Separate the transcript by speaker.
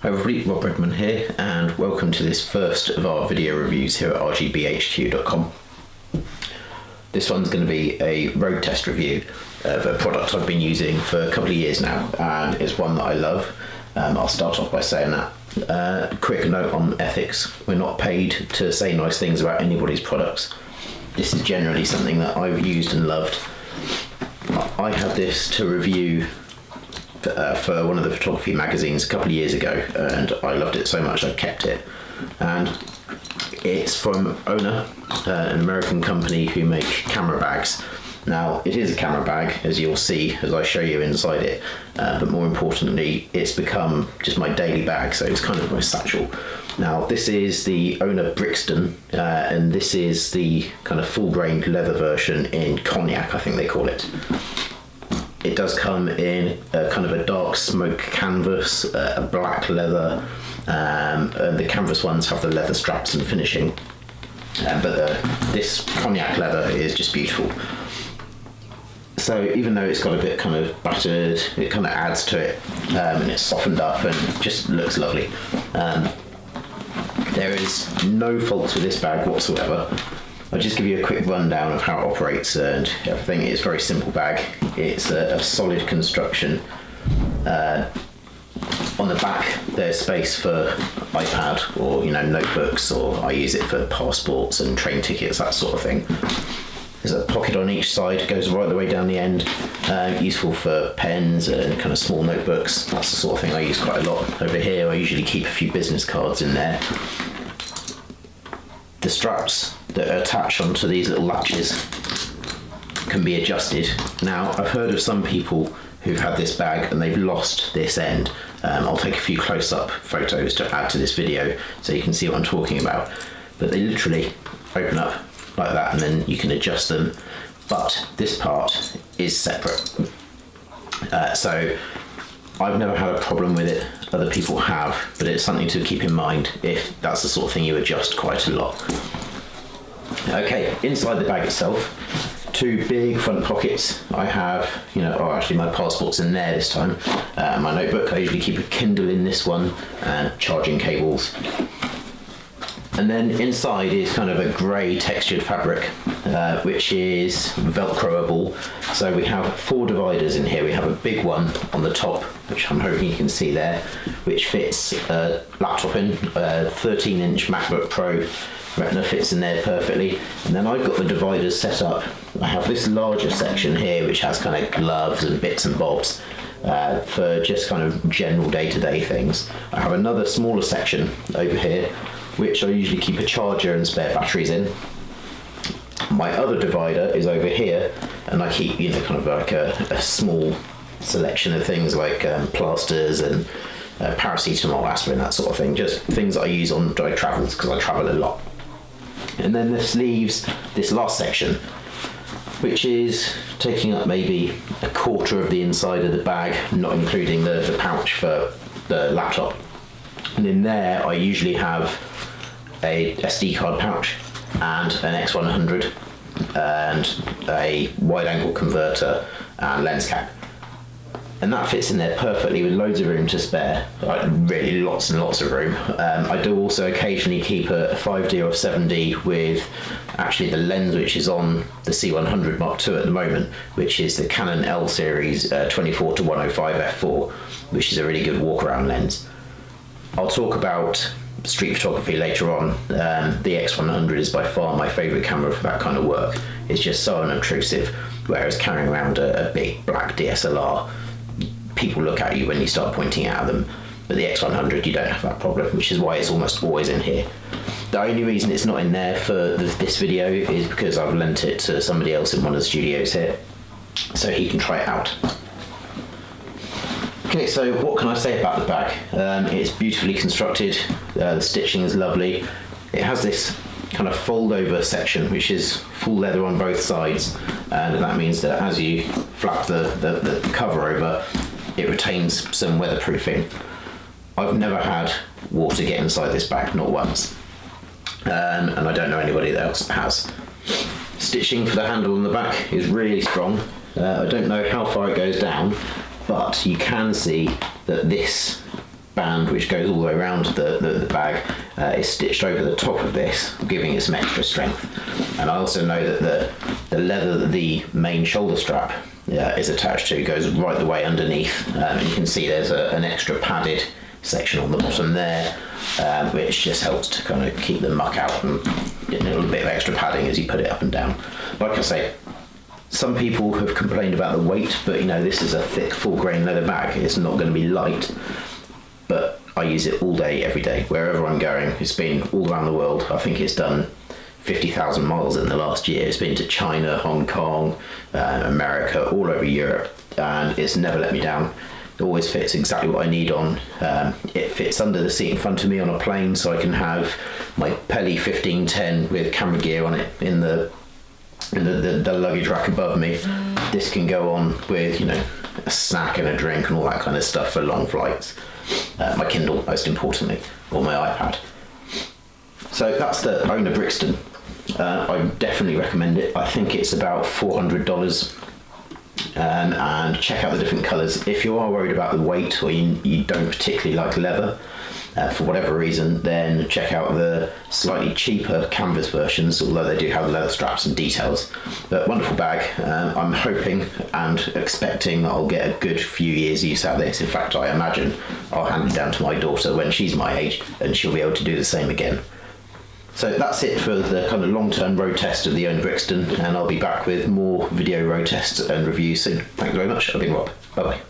Speaker 1: Hi everybody, Rob Redman here, and welcome to this first of our video reviews here at RGBHQ.com. This one's going to be a road test review of a product I've been using for a couple of years now, and it's one that I love. I'll start off by saying that. Quick note on ethics: we're not paid to say nice things about anybody's products. This is generally something that I've used and loved. I had this to review for one of the photography magazines a couple of years ago, and I loved it so much I've kept it. And it's from ONA, an American company who make camera bags. Now, it is a camera bag, as you'll see as I show you inside it, but more importantly, it's become just my daily bag, so it's kind of my satchel. Now, this is the ONA Brixton, and this is the kind of full-grained leather version in cognac, I think they call it. It does come in a kind of a dark smoke canvas, a black leather, and the canvas ones have the leather straps and finishing, but this cognac leather is just beautiful. So even though it's got a bit kind of battered, it kind of adds to it, and it's softened up and just looks lovely. There is no faults with this bag whatsoever. I'll just give you a quick rundown of how it operates and everything. It's a very simple bag. It's a solid construction. On the back there's space for iPad or notebooks, or I use it for passports and train tickets, that sort of thing. There's a pocket on each side, goes right the way down the end, useful for pens and kind of small notebooks. That's the sort of thing I use quite a lot. Over here I usually keep a few business cards in there. The straps that are attached onto these little latches can be adjusted. Now, I've heard of some people who've had this bag and they've lost this end. I'll take a few close-up photos to add to this video so you can see what I'm talking about. But they literally open up like that, and then you can adjust them, but this part is separate. So I've never had a problem with it. Other people have, but it's something to keep in mind if that's the sort of thing you adjust quite a lot. Okay, inside the bag itself, two big front pockets. I have, actually my passport's in there this time. My notebook, I usually keep a Kindle in this one, and charging cables. And then inside is kind of a grey textured fabric, which is velcroable. So we have 4 dividers in here. We have a big one on the top, which I'm hoping you can see there, which fits a laptop in. A 13-inch MacBook Pro Retina fits in there perfectly. And then I've got the dividers set up. I have this larger section here, which has kind of gloves and bits and bobs for just kind of general day-to-day things. I have another smaller section over here, which I usually keep a charger and spare batteries in. My other divider is over here, and I keep kind of like a small selection of things like plasters and paracetamol, aspirin, that sort of thing, just things that I use on dry travels because I travel a lot. And then this leaves this last section, which is taking up maybe a quarter of the inside of the bag, not including the pouch for the laptop. And in there I usually have a SD card pouch and an X100 and a wide angle converter and lens cap, and that fits in there perfectly with loads of room to spare, like really lots and lots of room. I do also occasionally keep a 5D or 7D with actually the lens which is on the C100 Mark II at the moment, which is the Canon L series 24 to 105 f4, which is a really good walk around lens. I'll talk about street photography later on. The X100 is by far my favourite camera for that kind of work. It's just so unobtrusive, whereas carrying around a big black DSLR, people look at you when you start pointing at them. But the X100, you don't have that problem, which is why it's almost always in here. The only reason it's not in there for this video is because I've lent it to somebody else in one of the studios here, so he can try it out. Okay, so what can I say about the bag? It's beautifully constructed, the stitching is lovely. It has this kind of fold over section which is full leather on both sides, and that means that as you flap the cover over, it retains some weatherproofing. I've never had water get inside this bag, not once, and I don't know anybody else that has. Stitching for the handle on the back is really strong. I don't know how far it goes down, but you can see that this band which goes all the way around the bag is stitched over the top of this, giving it some extra strength. And I also know that the leather that the main shoulder strap is attached to goes right the way underneath. And you can see there's an extra padded section on the bottom there, which just helps to kind of keep the muck out and get a little bit of extra padding as you put it up and down. Like I say, some people have complained about the weight, but you know, this is a thick, full grain leather bag. It's not going to be light, but I use it all day, every day, wherever I'm going. It's been all around the world. I think it's done 50,000 miles in the last year. It's been to China, Hong Kong, America, all over Europe, and it's never let me down. It always fits exactly what I need on. It fits under the seat in front of me on a plane, so I can have my Pelly 1510 with camera gear on it in the luggage rack above me. This can go on with, you know, a snack and a drink and all that kind of stuff for long flights. My Kindle, most importantly, or my iPad. So that's the ONA Brixton. I definitely recommend it. I think it's about $400. And check out the different colours. If you are worried about the weight, or you don't particularly like leather for whatever reason, then check out the slightly cheaper canvas versions, although they do have leather straps and details. But wonderful bag. I'm hoping and expecting that I'll get a good few years use out of this. In fact, I imagine I'll hand it down to my daughter when she's my age, and she'll be able to do the same again. So that's it for the kind of long-term road test of the ONA Brixton, and I'll be back with more video road tests and reviews soon. Thanks very much. I've been Rob. Bye-bye.